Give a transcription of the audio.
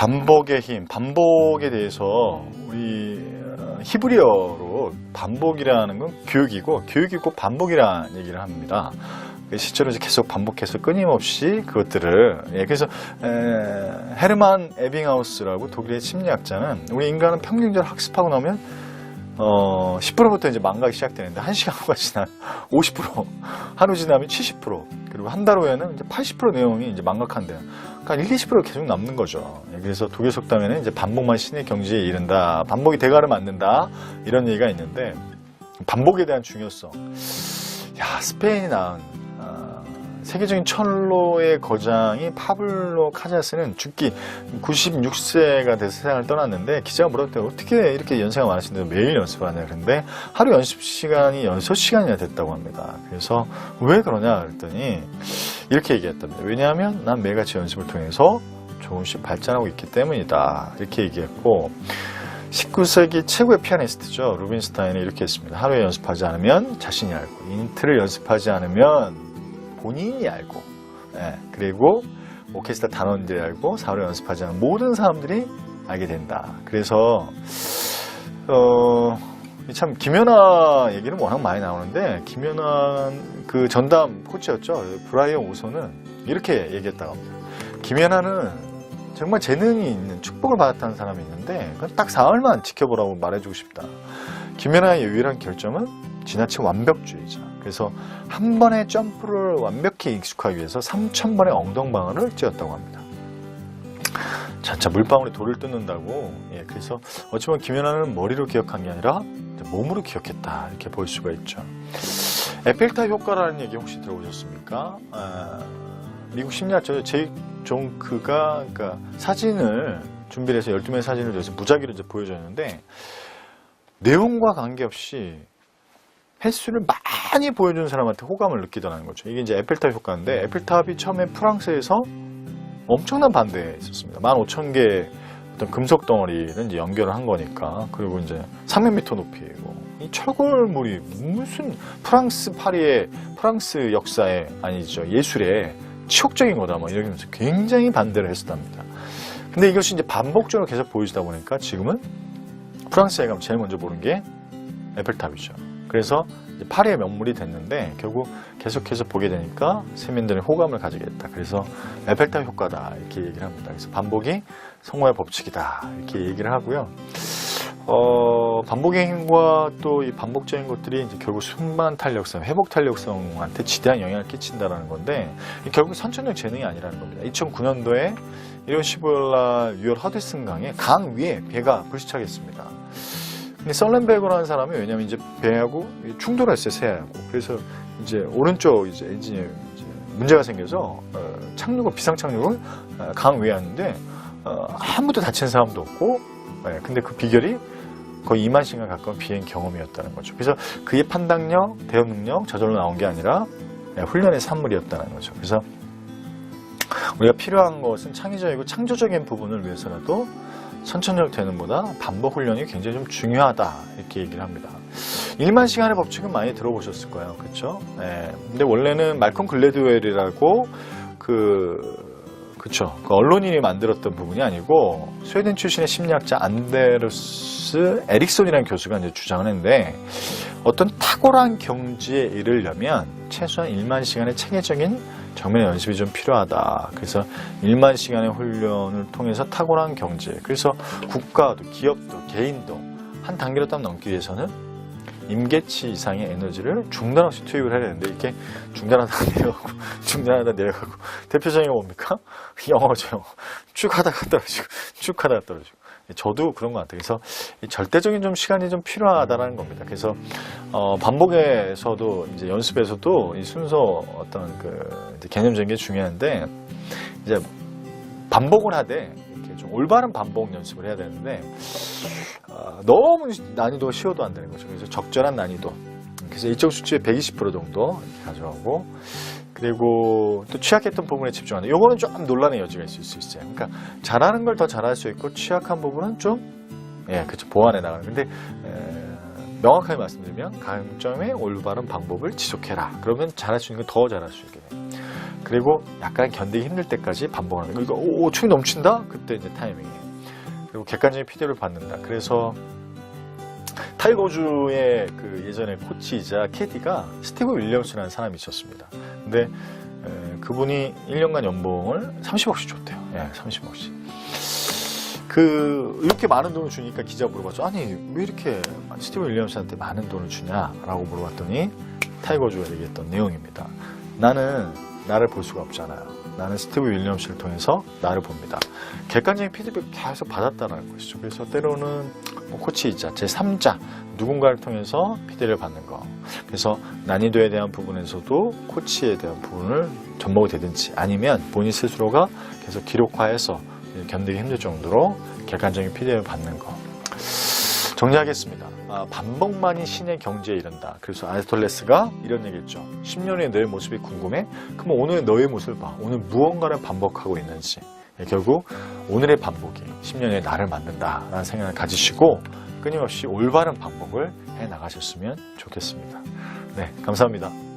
반복의 힘, 반복에 대해서 우리 히브리어로 반복이라는 건 교육이고, 교육이 꼭 반복이라는 얘기를 합니다. 실제로 이제 계속 반복해서 끊임없이 그것들을, 그래서 헤르만 에빙하우스라고 독일의 심리학자는 우리 인간은 평균적으로 학습하고 나면 10%부터 이제 망각이 시작되는데, 1시간가 지나면 50%, 하루 지나면 70%, 그리고 한 달 후에는 이제 80% 내용이 이제 망각한대요. 그러니까 1, 20% 계속 남는 거죠. 그래서 독일 속담에는 이제 반복만 신의 경지에 이른다, 반복이 대가를 만든다, 이런 얘기가 있는데, 반복에 대한 중요성. 스페인이 낳은 세계적인 철로의 거장이 파블로 카자스는 죽기 96세가 돼서 세상을 떠났는데, 기자가 물었대요. 어떻게 이렇게 연세가 많으신데 매일 연습하냐. 그런데 하루 연습 시간이 6시간이나 됐다고 합니다. 그래서 왜 그러냐 그랬더니 이렇게 얘기했답니다. 왜냐하면 난 매일같이 연습을 통해서 조금씩 발전하고 있기 때문이다, 이렇게 얘기했고, 19세기 최고의 피아니스트죠. 루빈스타인이 이렇게 했습니다. 하루에 연습하지 않으면 자신이 알고, 이틀을 연습하지 않으면 본인이 알고, 그리고 오케스트라 단원들이 알고, 사회를 연습하지 않은 모든 사람들이 알게 된다. 그래서 참 김연아 얘기는 워낙 많이 나오는데, 김연아 그 전담 코치였죠. 브라이언 오소는 이렇게 얘기했다고 합니다. 김연아는 정말 재능이 있는, 축복을 받았다는 사람이 있는데, 그건 딱 사흘만 지켜보라고 말해주고 싶다. 김연아의 유일한 결점은 지나친 완벽주의자. 그래서 한 번의 점프를 완벽히 익숙하기 위해서 3000번의 엉덩방아를 찧었다고 합니다. 진짜 물방울이 돌을 뜯는다고. 그래서 어찌 보면 김연아는 머리로 기억한 게 아니라 몸으로 기억했다, 이렇게 볼 수가 있죠. 에펠탑 효과라는 얘기 혹시 들어보셨습니까? 미국 심리학자 제이 종크가 그러니까 사진을 준비를 해서 12명의 사진을 줘서 무작위로 이제 보여줬는데, 내용과 관계없이 횟수를 많이 보여준 사람한테 호감을 느끼더라는 거죠. 이게 이제 에펠탑 효과인데, 에펠탑이 처음에 프랑스에서 엄청난 반대에 있었습니다. 15,000개 어떤 금속 덩어리를 이제 연결을 한 거니까. 그리고 이제 300m 높이고, 이 철골물이 무슨 프랑스 파리의, 프랑스 역사에, 아니죠, 예술에 치욕적인 거다, 뭐 이러면서 굉장히 반대를 했었답니다. 근데 이것이 이제 반복적으로 계속 보여지다 보니까 지금은 프랑스에 가면 제일 먼저 보는 게 에펠탑이죠. 그래서 이제 파리의 명물이 됐는데, 결국 계속해서 보게 되니까 시민들이 호감을 가지게 됐다. 그래서 에펠탑 효과다, 이렇게 얘기를 합니다. 그래서 반복이 성공의 법칙이다, 이렇게 얘기를 하고요. 반복의 힘과 또 이 반복적인 것들이 이제 결국 순반 탄력성, 회복 탄력성한테 지대한 영향을 끼친다는 건데, 결국 선천적 재능이 아니라는 겁니다. 2009년도에 1월 15일 날 6월 허드슨 강에 강 위에 배가 불시착했습니다. 근데 썰렌베거라는 사람이, 왜냐면 이제 배하고 충돌을 했어요, 새하고. 그래서 이제 오른쪽 이제 엔진에 이제 문제가 생겨서 착륙을, 비상 착륙을 강 위에 하는데, 아무도 다친 사람도 없고, 근데 그 비결이 거의 2만 시간 가까운 비행 경험이었다는 거죠. 그래서 그의 판단력, 대응 능력 저절로 나온 게 아니라 훈련의 산물이었다는 거죠. 그래서 우리가 필요한 것은 창의적이고 창조적인 부분을 위해서라도 선천적 재능보다 반복 훈련이 굉장히 좀 중요하다, 이렇게 얘기를 합니다. 1만 시간의 법칙은 많이 들어보셨을 거예요. 그렇죠? 근데 원래는 말콤 글래드웰이라고 그쵸, 그 언론인이 만들었던 부분이 아니고, 스웨덴 출신의 심리학자 안데르스 에릭손이라는 교수가 이제 주장을 했는데, 어떤 탁월한 경지에 이르려면 최소한 1만 시간의 체계적인 정면 연습이 좀 필요하다. 그래서 1만 시간의 훈련을 통해서 탁월한 경지, 그래서 국가도 기업도 개인도 한 단계로 딱 넘기 위해서는 임계치 이상의 에너지를 중단 없이 투입을 해야 되는데, 이렇게 중단하다 내려가고 중단하다 내려가고, 대표적인 게 뭡니까? 영어죠, 영어. 쭉 하다가 떨어지고 쭉 하다가 떨어지고. 저도 그런 것 같아요. 그래서 절대적인 좀 시간이 좀 필요하다는 겁니다. 그래서 반복에서도, 이제 연습에서도 이 순서, 어떤 이제 개념적인 게 중요한데, 이제 반복을 하되 이렇게 좀 올바른 반복 연습을 해야 되는데, 너무 난이도가 쉬워도 안 되는 거죠. 그래서 적절한 난이도. 그래서 일정 수치의 120% 정도 이렇게 가져가고, 그리고 또 취약했던 부분에 집중하는, 요거는 좀 논란의 여지가 있을 수 있어요. 그러니까 잘하는 걸 더 잘할 수 있고, 취약한 부분은 좀, 그렇죠, 보완해 나가는. 근데 명확하게 말씀드리면, 강점의 올바른 방법을 지속해라. 그러면 잘할 수 있는 걸 더 잘할 수 있게 돼요. 그리고 약간 견디기 힘들 때까지 반복하는 거예요. 그러니까 춤이 넘친다? 그때 이제 타이밍이에요. 그리고 객관적인 피드백을 받는다. 그래서 타이거주의 그 예전에 코치이자 캐디가 스티브 윌리엄스라는 사람이 있었습니다. 근데 그분이 1년간 연봉을 30억씩 줬대요. 예, 30억씩. 이렇게 많은 돈을 주니까 기자 물어봤죠. 아니, 왜 이렇게 스티브 윌리엄스한테 많은 돈을 주냐라고 물어봤더니 타이거주가 얘기했던 내용입니다. 나는 나를 볼 수가 없잖아요. 나는 스티브 윌리엄스를 통해서 나를 봅니다. 객관적인 피드백 계속 받았다는 것이죠. 그래서 때로는 코치이자 제3자 누군가를 통해서 피드백을 받는 거. 그래서 난이도에 대한 부분에서도 코치에 대한 부분을 접목이 되든지 아니면 본인 스스로가 계속 기록화해서 견디기 힘들 정도로 객관적인 피드백을 받는 거. 정리하겠습니다. 반복만이 신의 경지에 이른다. 그래서 아리스토텔레스가 이런 얘기했죠. 10년 후에 너의 모습이 궁금해? 그럼 오늘 너의 모습을 봐. 오늘 무언가를 반복하고 있는지. 결국 오늘의 반복이 10년 후에 나를 만든다라는 생각을 가지시고 끊임없이 올바른 반복을 해 나가셨으면 좋겠습니다. 네, 감사합니다.